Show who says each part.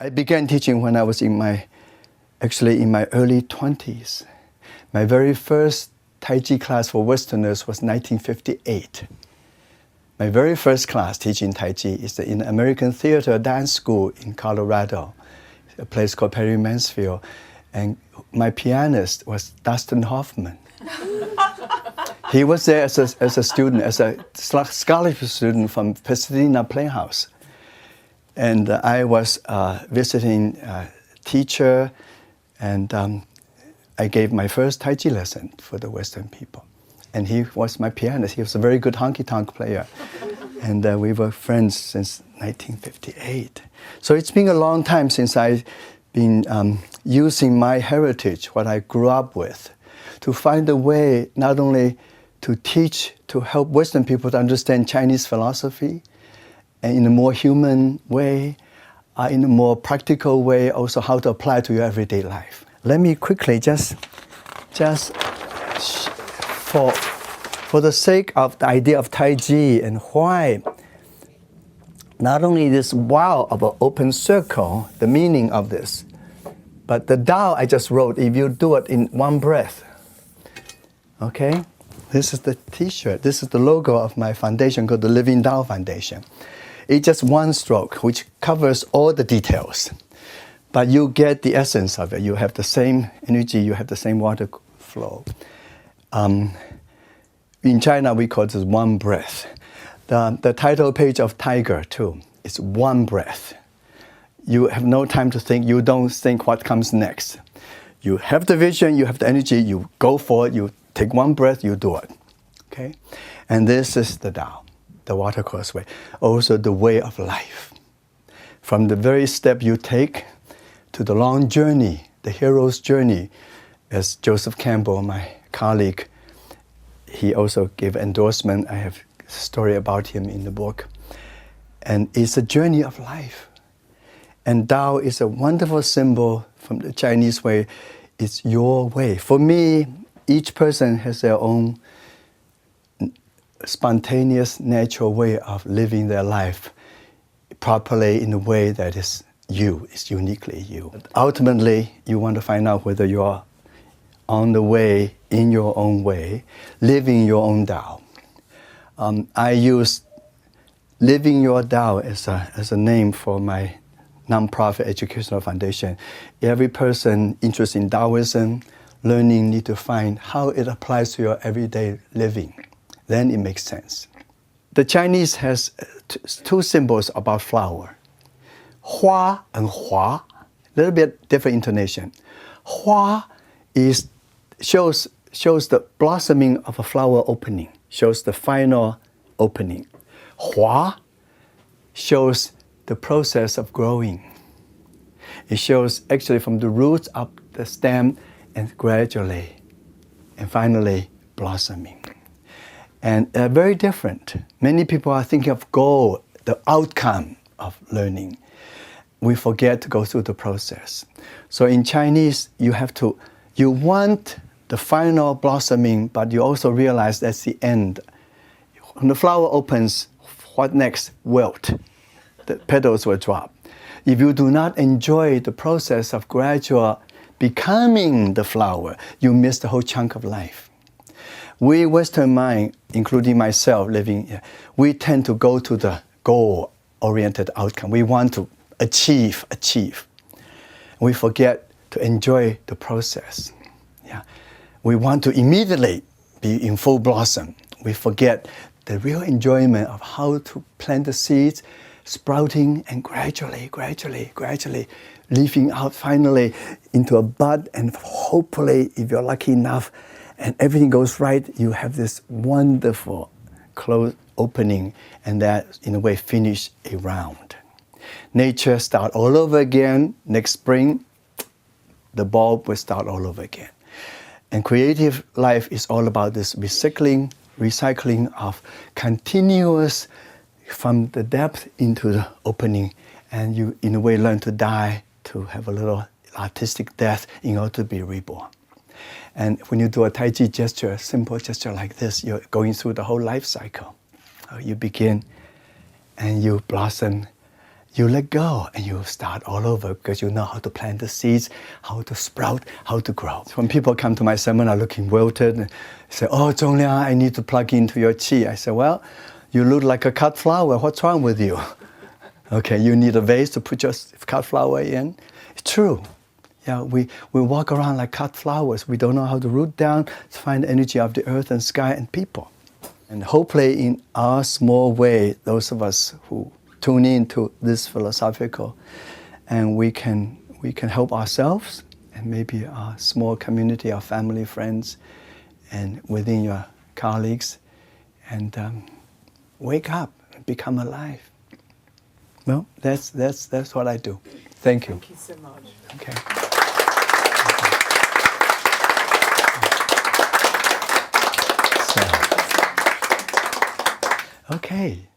Speaker 1: I began teaching when I was in my early 20s. My very first Tai Chi class for Westerners was 1958. My very first class teaching Tai Chi is in American Theater Dance School in Colorado, a place called Perry Mansfield. And my pianist was Dustin Hoffman. He was there as a student, as a scholarship student from Pasadena Playhouse. And I was visiting teacher, and I gave my first Tai Chi lesson for the Western people. And he was my pianist. He was a very good honky-tonk player. And we were friends since 1958. So it's been a long time since I've been using my heritage, what I grew up with, to find a way not only to teach, to help Western people to understand Chinese philosophy, and in a more human way, in a more practical way, also how to apply to your everyday life. Let me quickly just for the sake of the idea of Tai Chi and why, not only this wow of an open circle, the meaning of this, but the Tao I just wrote, if you do it in one breath, okay? This is the t-shirt. This is the logo of my foundation called the Living Tao Foundation. It's just one stroke, which covers all the details. But you get the essence of it. You have the same energy, you have the same water flow. In China, we call this one breath. The title page of Tiger, too, is one breath. You have no time to think. You don't think what comes next. You have the vision, you have the energy, you go for it, you take one breath, you do it. Okay? And this is the Tao, the watercourse way. Also the way of life. From the very step you take to the long journey, the hero's journey, as Joseph Campbell, my colleague, he also gave endorsement. I have a story about him in the book. And it's a journey of life. And Tao is a wonderful symbol from the Chinese way. It's your way. For me, each person has their own spontaneous, natural way of living their life properly in a way that is you, is uniquely you. Ultimately, you want to find out whether you are on the way, in your own way, living your own Tao. I use Living Your Tao as a name for my nonprofit educational foundation. Every person interested in Taoism, learning, need to find how it applies to your everyday living. Then it makes sense. The Chinese has two symbols about flower. Hua and Hua, a little bit different intonation. Hua shows the blossoming of a flower opening, shows the final opening. Hua shows the process of growing. It shows actually from the roots up the stem and gradually and finally blossoming. And they're very different. Many people are thinking of goal, the outcome of learning. We forget to go through the process. So in Chinese, you want the final blossoming, but you also realize that's the end. When the flower opens, what next? Wilt. The petals will drop. If you do not enjoy the process of gradual becoming the flower, you miss the whole chunk of life. We Western mind, including myself living here, we tend to go to the goal-oriented outcome. We want to achieve. We forget to enjoy the process. Yeah. We want to immediately be in full blossom. We forget the real enjoyment of how to plant the seeds, sprouting and gradually leafing out finally into a bud, and hopefully, if you're lucky enough and everything goes right, you have this wonderful close opening, and that in a way finish a round. Nature start all over again. Next spring, the bulb will start all over again. And creative life is all about this recycling of continuous from the depth into the opening, and you in a way learn to die, to have a little artistic death in order to be reborn. And when you do a Tai Chi gesture, a simple gesture like this, you're going through the whole life cycle. You begin and you blossom, you let go and you start all over because you know how to plant the seeds, how to sprout, how to grow. When people come to my seminar looking wilted and say, oh, Chungliang, I need to plug into your qi. I say, well, you look like a cut flower. What's wrong with you? Okay, you need a vase to put your cut flower in. It's true. Yeah, we walk around like cut flowers. We don't know how to root down to find the energy of the earth and sky and people. And hopefully in our small way, those of us who tune into this philosophical, and we can help ourselves and maybe our small community, our family, friends, and within your colleagues, and wake up and become alive. Well, that's what I do. Thank you.
Speaker 2: Thank you so much.
Speaker 1: Okay. So, okay.